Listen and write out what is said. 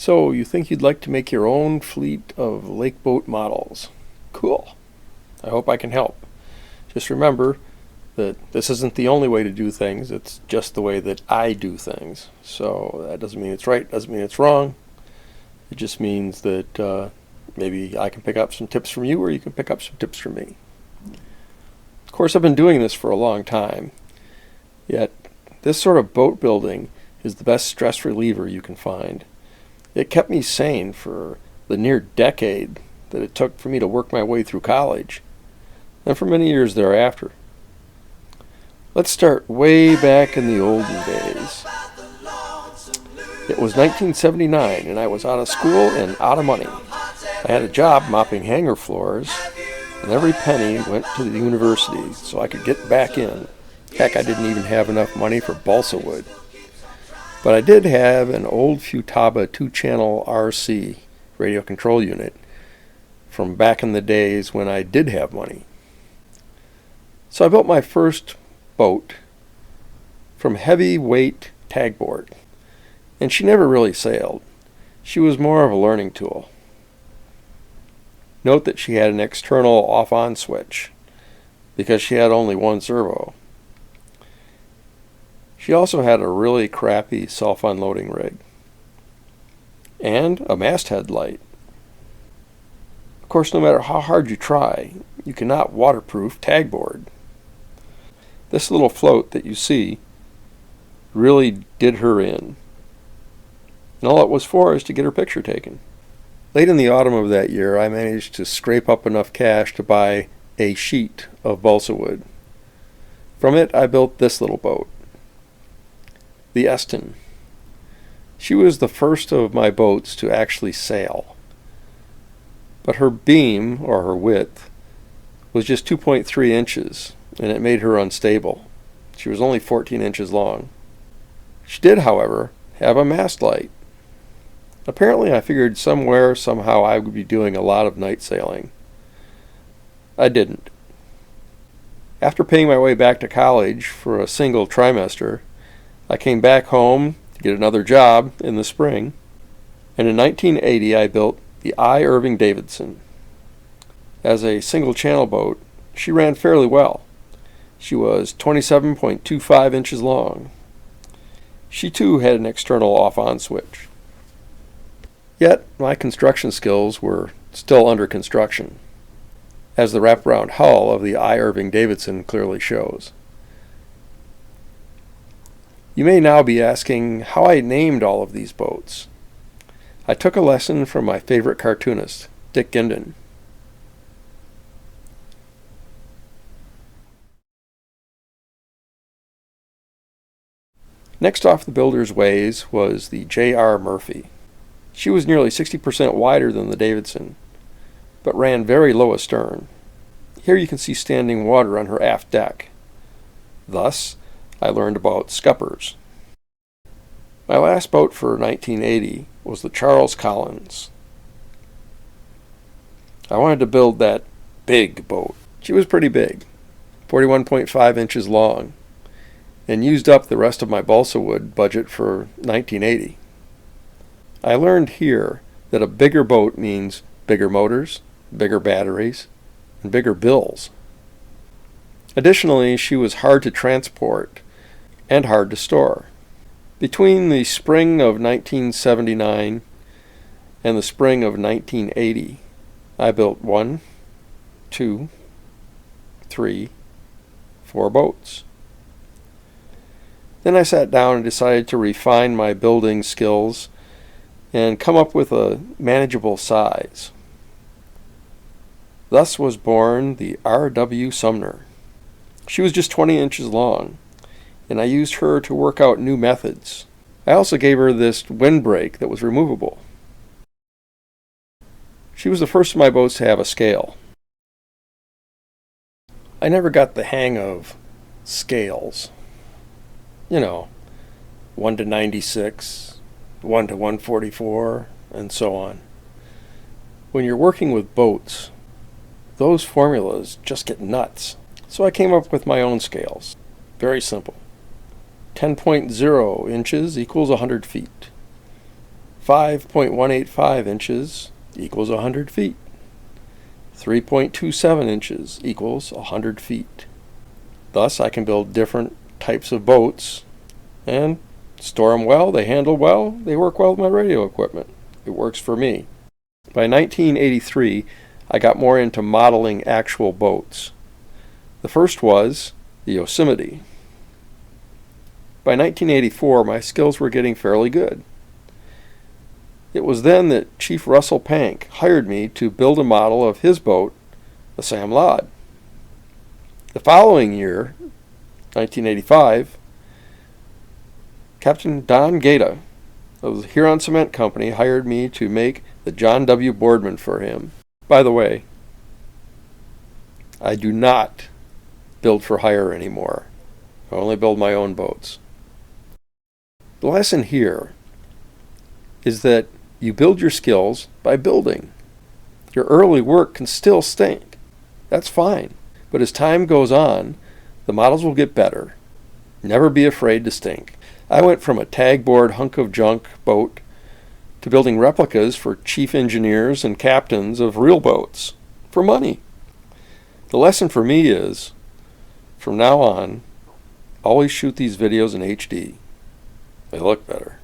So, you think you'd like to make your own fleet of lake boat models? Cool. I hope I can help. Just remember that this isn't the only way to do things, it's just the way that I do things. So, that doesn't mean it's right, doesn't mean it's wrong. It just means that maybe I can pick up some tips from you or you can pick up some tips from me. Of course, I've been doing this for a long time, yet this sort of boat building is the best stress reliever you can find. It kept me sane for the near decade that it took for me to work my way through college, and for many years thereafter. Let's start way back in the olden days. It was 1979, and I was out of school and out of money. I had a job mopping hangar floors, and every penny went to the university so I could get back in. Heck, I didn't even have enough money for balsa wood. But I did have an old Futaba 2-channel RC radio control unit from back in the days when I did have money. So I built my first boat from heavyweight tagboard, and she never really sailed. She was more of a learning tool. Note that she had an external off-on switch because she had only one servo. She also had a really crappy self-unloading rig and a masthead light. Of course, no matter how hard you try, you cannot waterproof tagboard. This little float that you see really did her in. And all it was for is to get her picture taken. Late in the autumn of that year, I managed to scrape up enough cash to buy a sheet of balsa wood. From it, I built this little boat, the Eston. She was the first of my boats to actually sail. But her beam, or her width, was just 2.3 inches, and it made her unstable. She was only 14 inches long. She did, however, have a mast light. Apparently, I figured somewhere, somehow, I would be doing a lot of night sailing. I didn't. After paying my way back to college for a single trimester, I came back home to get another job in the spring, and in 1980 I built the I. Irving Davidson. As a single-channel boat, she ran fairly well. She was 27.25 inches long. She too had an external off-on switch. Yet, my construction skills were still under construction, as the wraparound hull of the I. Irving Davidson clearly shows. You may now be asking how I named all of these boats. I took a lesson from my favorite cartoonist, Dick Gindin. Next off the builder's ways was the J.R. Murphy. She was nearly 60% wider than the Davidson, but ran very low astern. Here you can see standing water on her aft deck. Thus, I learned about scuppers. My last boat for 1980 was the Charles Collins. I wanted to build that big boat. She was pretty big, 41.5 inches long, and used up the rest of my balsa wood budget for 1980. I learned here that a bigger boat means bigger motors, bigger batteries, and bigger bills. Additionally, she was hard to transport and hard to store. Between the spring of 1979 and the spring of 1980, I built 1, 2, 3, 4 boats. Then I sat down and decided to refine my building skills and come up with a manageable size. Thus was born the R.W. Sumner. She was just 20 inches long, and I used her to work out new methods. I also gave her this windbreak that was removable. She was the first of my boats to have a scale. I never got the hang of scales. 1 to 96, 1 to 144, and so on. When you're working with boats, those formulas just get nuts. So I came up with my own scales. Very simple. 10.0 inches equals 100 feet. 5.185 inches equals 100 feet. 3.27 inches equals 100 feet. Thus, I can build different types of boats and store them well, they handle well, they work well with my radio equipment. It works for me. By 1983, I got more into modeling actual boats. The first was the Yosemite. By 1984, my skills were getting fairly good. It was then that Chief Russell Pank hired me to build a model of his boat, the Sam Lod. The following year, 1985, Captain Don Gaeta of the Huron Cement Company hired me to make the John W. Boardman for him. By the way, I do not build for hire anymore. I only build my own boats. The lesson here is that you build your skills by building. Your early work can still stink. That's fine. But as time goes on, the models will get better. Never be afraid to stink. I went from a tagboard hunk of junk boat to building replicas for chief engineers and captains of real boats for money. The lesson for me is, from now on, always shoot these videos in HD. They look better.